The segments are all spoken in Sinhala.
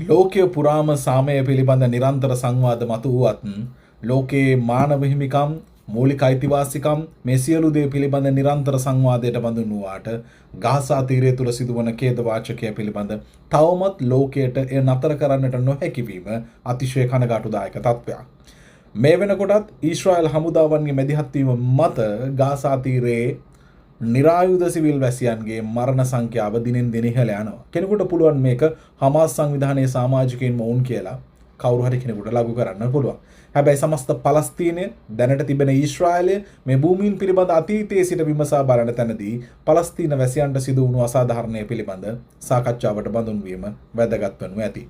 ලෝකය පුරාම සාමය පිළිබඳ නිරන්තර සංවාද මතුවුවත් ලෝකයේ මානව හිමිකම් මූලික අයිතිවාසිකම් මේ සියලු දේ පිළිබඳ නිරන්තර සංවාදයට බඳුන් වූාට ගාසා තීරය තුළ සිදුවන ඛේදවාචකය පිළිබඳ තවමත් ලෝකයට එය නතර කරන්නට නොහැකි වීම අතිශය කනගාටුදායක තත්ත්වයක්. මේ වෙනකොටත් ඊශ්‍රායල් හමුදාවන්ගේ මැදිහත් වීම මත ගාසා තීරයේ නිරායුධ සිවිල් වැසියන්ගේ මරණ සංඛ්‍යාව දිනෙන් දින ඉහළ යනවා. කෙනෙකුට පුළුවන් මේක හමාස් සංවිධානයේ සමාජිකයින්ම වුන් කියලා කවුරු හරි කෙනෙකුට ලඝු කරන්න පුළුවන්. හැබැයි සමස්ත පලස්තීනය දැනට තිබෙන ඊශ්‍රායලය මේ භූමීන් පිළිබඳ අතීතයේ සිට විමසා බලන තැනදී පලස්තීන වැසියන්ට සිදු වුණු අසාධාරණය පිළිබඳ සාකච්ඡාවට බඳුන් වීම වැදගත් වනු ඇති.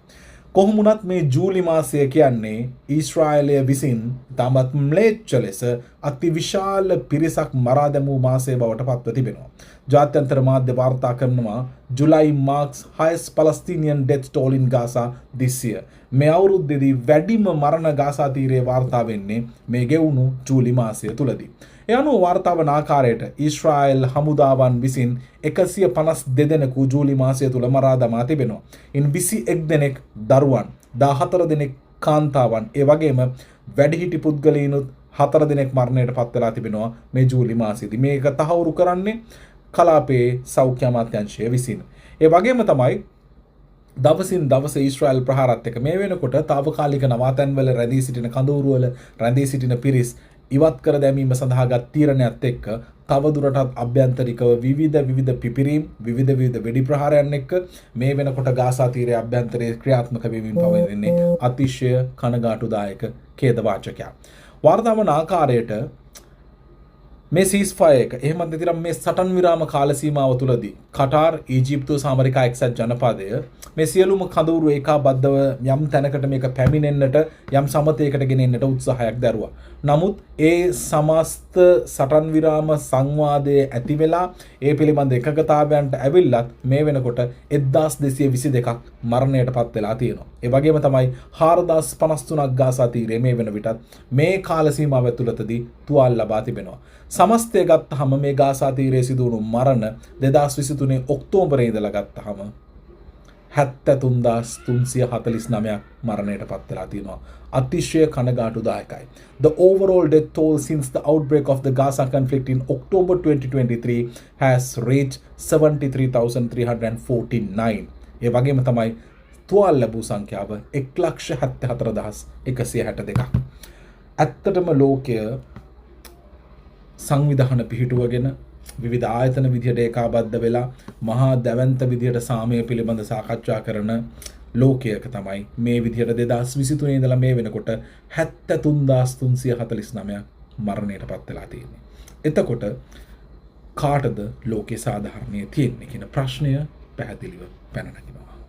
කොහොමුණත් මේ ජූලි මාසය කියන්නේ ඊශ්‍රායලය විසින් තමත් ම්ලේච්ඡ ලෙස අතිවිශාල පිරිසක් මරා දැමූ මාසය බවට පත්ව තිබෙනවා. ජාත්‍යන්තර මාධ්‍ය වාර්තා කරනවා ජුලයි marks highest Palestinian death toll in Gaza this year. මේ අවුරුද්දේදී වැඩිම මරණ ගාසා තීරයේ වාර්තා වෙන්නේ මේ ගෙවුණු ජූලි මාසය තුලදී. ඒ අනුව වාර්තා වන ආකාරයට ඊශ්‍රායල් හමුදාවන් විසින් 152 දෙනෙකු ජූලි මාසය තුල මරා දමා තිබෙනවා. ඉන් 21 දෙනෙක් දරුවන්, 14 දෙනෙක් කාන්තාවන්, ඒ වගේම වැඩිහිටි පුද්ගලයිනුත් 4 දෙනෙක් මරණයට පත් වෙලා තිබෙනවා මේ ජූලි මාසයේදී. මේක තහවුරු කරන්නේ කලාපයේ සෞඛ්‍ය අමාත්‍යාංශය විසින්. ඒ වගේම තමයි දවසින් දවස ඊශ්‍රායල් ප්‍රහාරات එක මේ වෙනකොට తాවකාලික නවාතැන්වල රැඳී සිටින කඳවුරුවල රැඳී සිටින පිරිස් ඉවත් කර දැමීම සඳහාගත් තීරණයත් එක්ක තවදුරටත් අභ්‍යන්තරිකව විවිධ පිපිරීම් විවිධ වෙඩි ප්‍රහාරයන් එක්ක මේ වෙනකොට ගාසා තීරයේ අභ්‍යන්තරයේ ක්‍රියාත්මක වෙමින් පවතින්නේ අතිශය කනගාටුදායක ඛේදවාචකයක්. වාර්තා වන ආකාරයට මේ සීස්ෆයර් එක එහෙමත් නැතිනම් මේ සටන් විරාම කාල සීමාව තුලදී කටාර්, ඊජිප්තුව සහ ඇමරිකා එක්සත් ජනපදය මේ සියලුම කඳවුරු ඒකාබද්ධව යම් තැනකට මේක පැමිණෙන්නට යම් සමතයකට ගෙනෙන්නට උත්සාහයක් දැරුවා. නමුත් ඒ සමස්ත සටන් විරාම සංවාදයේ ඇති වෙලා ඒ පිළිබඳ එකගතාවයන්ට ඇවිල්ලත් මේ වෙනකොට 1222ක් මරණයට පත් වෙලා තියෙනවා. ඒ වගේම තමයි 4053ක් ගාසා තීරයේ මේ වෙන විටත් මේ කාල සීමාව ඇතුළතදී තුවාල ලබා තිබෙනවා. සමස්තය ගත්තහම මේ ගාසා තීරයේ සිදු වුණු මරණ 2023 ඔක්තෝබරේ ඉඳලා ගත්තහම 73349ක් මරණයට පත් වෙලා තියෙනවා. අතිශය කනගාටුදායකයි. The overall death toll since the outbreak of the Gaza conflict in October 2023 has reached 73349. ඒ වගේම තමයි තුවාල ලැබූ සංඛ්‍යාව 1,74,162ක්. ඇත්තටම ලෝකය සංවිධාන පිහිටුවගෙන විවිධ ආයතන විදියට ඒකාබද්ධ වෙලා මහා දැවැන්ත විදියට සාමය පිළිබඳ සාකච්ඡා කරන ලෝකයක තමයි මේ විදියට 2023 ඉඳලා මේ වෙනකොට 73349ක් මරණයට පත් වෙලා තියෙන්නේ. එතකොට කාටද ලෝකේ සාධාරණයේ තියෙන්නේ කියන ප්‍රශ්නය පැහැදිලිව පැන නගිනවා.